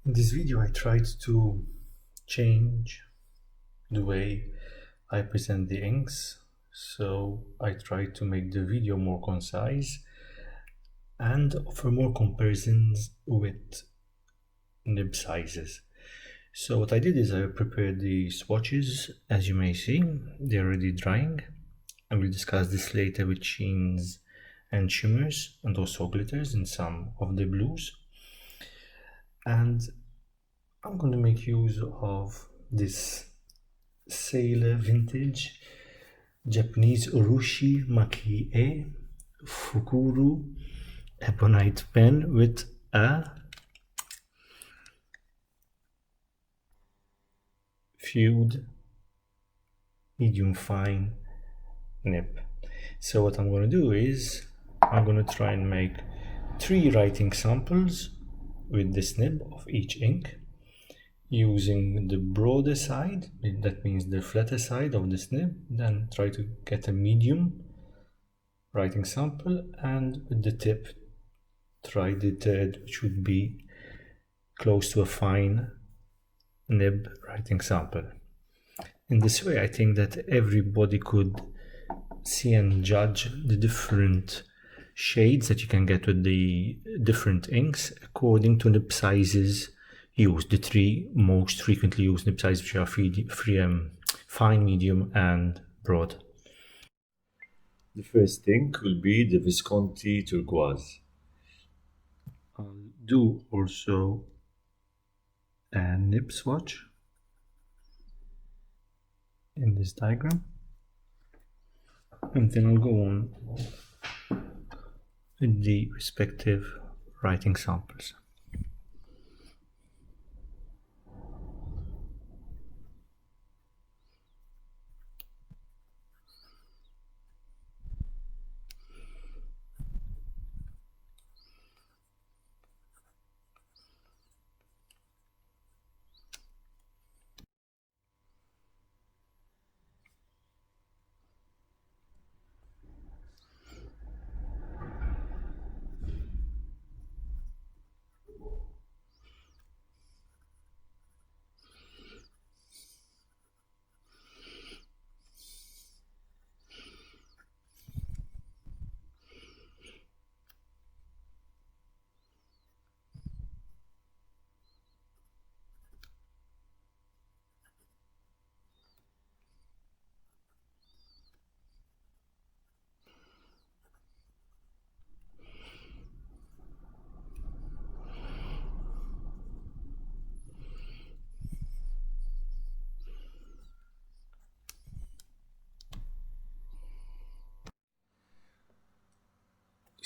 In this video I tried to change the way I present the inks, so I tried to make the video more concise and offer more comparisons with nib sizes. So what I did is I prepared the swatches. As you may see, they're already drying. I will discuss this later with sheens and shimmers and also glitters in some of the blues. And I'm going to make use of this sailor vintage Japanese Urushi Maki-e Fukurou Ebonite pen with a Fude medium fine nib. So what I'm going to do is I'm going to try and make 3 writing samples with this nib of each ink using the broader side, that means the flatter side of this nib, then try to get a medium writing sample, and with the tip try the third, which would be close to a fine nib writing sample. In this way I think that everybody could see and judge the different shades that you can get with the different inks according to nib sizes used, the 3 most frequently used nib sizes, which are fine, medium and broad. The first ink will be the Visconti Turquoise. I'll do also a nib swatch in this diagram, and then I'll go on with the respective writing samples.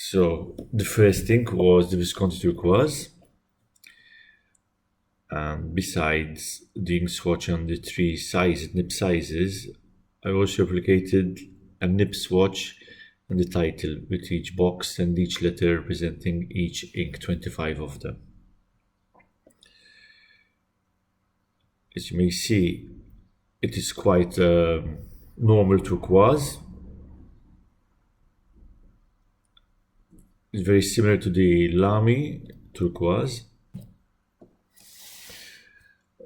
So the first ink was the Visconti Turquoise, and besides doing swatch on the 3 nib sizes, I also replicated a nib swatch and the title with each box and each letter representing each ink, 25 of them. As you may see, it is quite normal turquoise. It's very similar to the Lamy turquoise.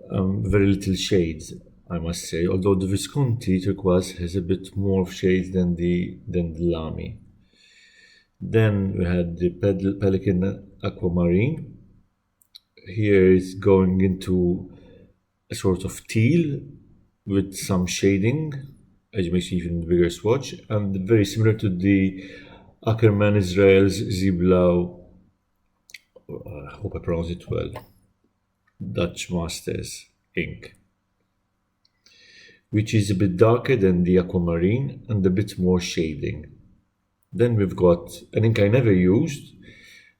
Very little shades, I must say, although the Visconti turquoise has a bit more shades than the Lamy. Then we had the Pelican aquamarine. Here is going into a sort of teal with some shading, as you may see even in the bigger swatch, and very similar to the Ackerman Israel's Ziblau, I hope I pronounce it well, Dutch Masters ink, which is a bit darker than the aquamarine and a bit more shading. Then we've got an ink I never used,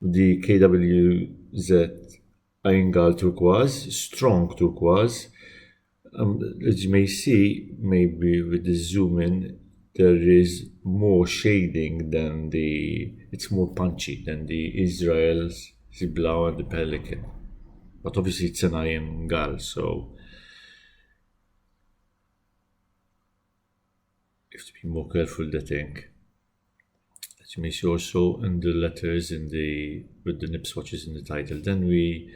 the KWZ Eingal turquoise, strong turquoise. As you may see, maybe with the zoom in, there is more shading than it's more punchy than the Israel's Ziblau and the Pelican. But obviously it's an Eingal, so you have to be more careful with that ink. As you may see also in the letters with the nib swatches in the title. Then we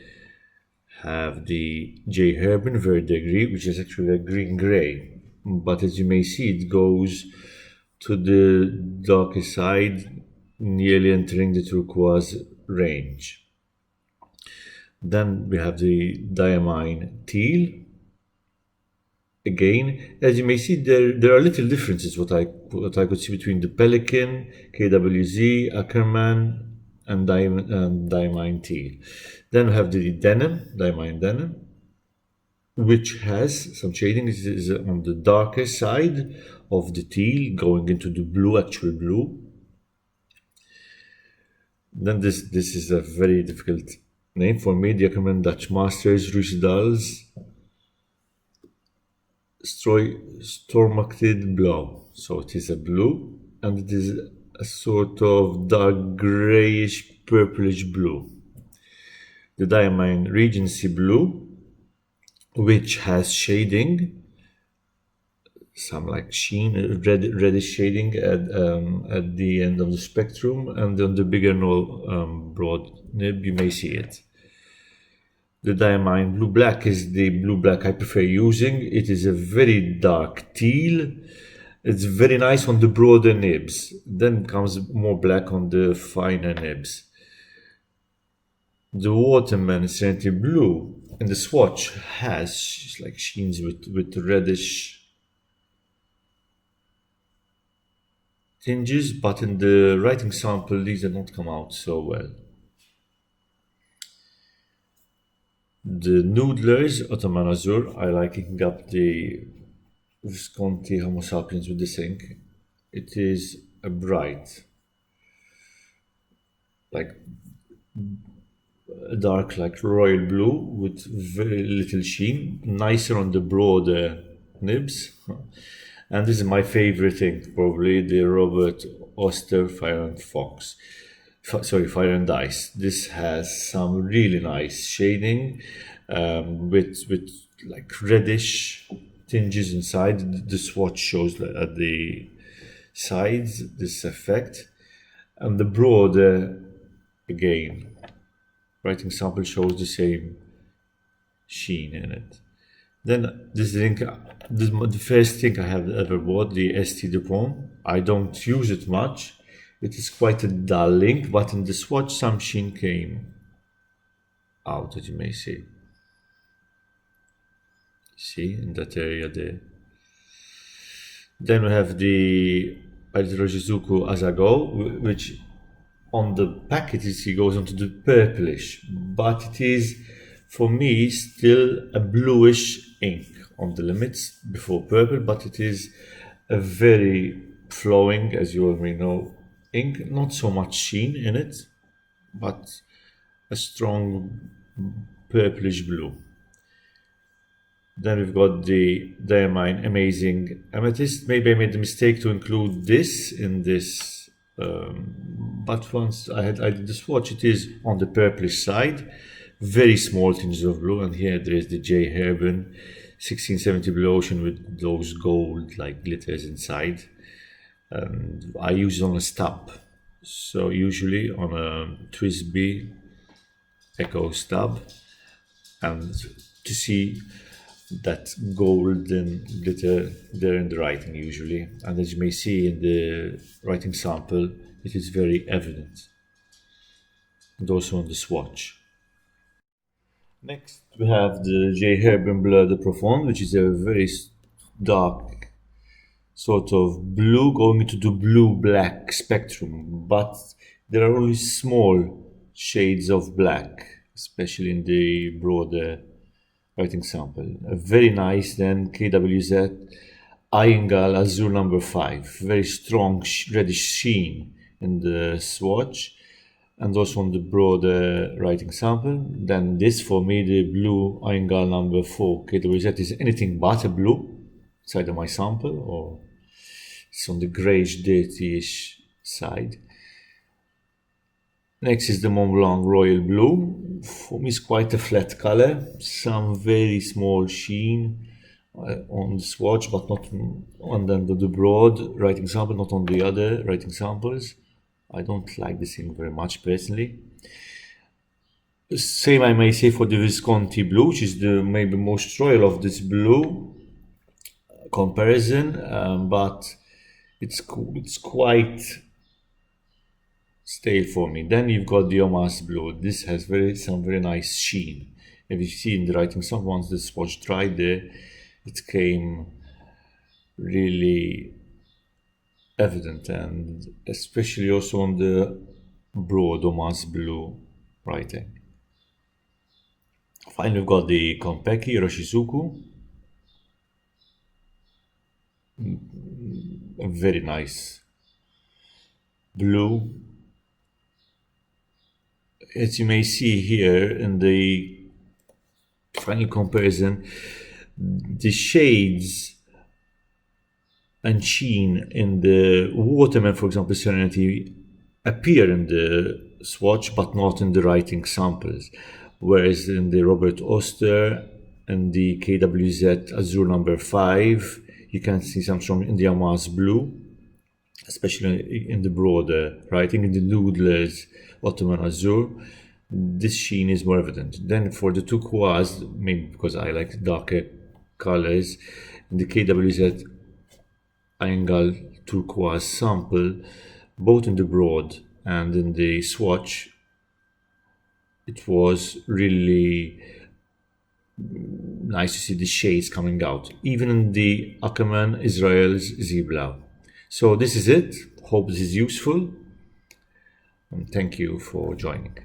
Have the J. Herbin Verdigris, which is actually a green gray, but as you may see, it goes to the darker side, nearly entering the turquoise range. Then we have the diamine teal. Again, as you may see, there are little differences what I could see between the Pelican, KWZ, Ackerman, and diamine teal. Then we have the diamine denim, which has some shading. It is on the darker side of the teal, going into the blue, actual blue. Then this is a very difficult name for me. The Ackerman Dutch Masters Ruisdals Stormacted Blue. So it is a blue, and it is a sort of dark grayish purplish blue. The diamine Regency Blue, which has shading, some like sheen, reddish shading at the end of the spectrum, and on the bigger broad nib you may see it. The diamine blue black is the blue black I prefer using. It is a very dark teal. It's very nice on the broader nibs. Then comes more black on the finer nibs. The watermelon Serenity Blue in the swatch has like sheens with reddish tinges, but in the writing sample these did not come out so well. The Noodlers Ottoman Azur, I like picking up the Visconti Homo sapiens with this ink. It is a bright, like a dark, like royal blue with very little sheen, nicer on the broader nibs. And this is my favorite ink, probably the Robert Oster Fire and Fox. Fire and Ice. This has some really nice shading with like reddish tinges inside. The swatch shows at the sides this effect, and the broader again writing sample shows the same sheen in it. Then this ink, the first thing I have ever bought, the ST Dupont. I don't use it much. It is quite a dull ink, but in the swatch some sheen came out, as you may see. See, in that area there. Then we have the Shizuku Azago, which on the packet it goes onto the purplish, but it is, for me, still a bluish ink on the limits before purple, but it is a very flowing, as you already know, ink, not so much sheen in it, but a strong purplish blue. Then we've got the diamine Amazing Amethyst. Maybe I made the mistake to include this in this, but once I did the swatch, it is on the purplish side, very small tinges of blue, and here there is the J. Herbin 1670 Blue Ocean with those gold like glitters inside. And I use it on a stub, so usually on a Twisby Echo stub, and to see that golden glitter there in the writing usually, and as you may see in the writing sample, it is very evident, and also on the swatch. Next we have the J. Herbin Bleu de Profonde, which is a very dark sort of blue going into the blue-black spectrum, but there are only small shades of black, especially in the broader writing sample. A very nice then KWZ Iyengal Azure number 5, very strong reddish sheen in the swatch and also on the broader writing sample. Then this, for me, the blue Iyengal number 4 KWZ is anything but a blue side of my sample, or it's on the greyish, dirty-ish side. Next is the Mont Blanc Royal Blue. For me, it's quite a flat color, some very small sheen on the swatch, but not on the broad writing sample, not on the other writing samples. I don't like this thing very much personally. Same I may say for the Visconti blue, which is the maybe most royal of this blue comparison, but it's quite stale for me. Then you've got the Omas blue. This has some very nice sheen. If you see in the writing, some once the swatch dried there, it came really evident, and especially also on the broad Omas blue writing. Finally, we've got the Konpeki Roshizuku. A very nice blue. As you may see here in the final comparison, the shades and sheen in the Waterman, for example, Serenity, appear in the swatch but not in the writing samples, whereas in the Robert Oster and the KWZ Azure number 5 you can see some from in the Amas blue, especially in the broader writing. In the Noodler's Ottoman Azure, this sheen is more evident. Then for the Turquoise, maybe because I like darker colors, in the KWZ Eingal Turquoise sample, both in the broad and in the swatch, it was really nice to see the shades coming out, even in the Ackerman Israel's Zebra. So this is it. Hope this is useful, and thank you for joining.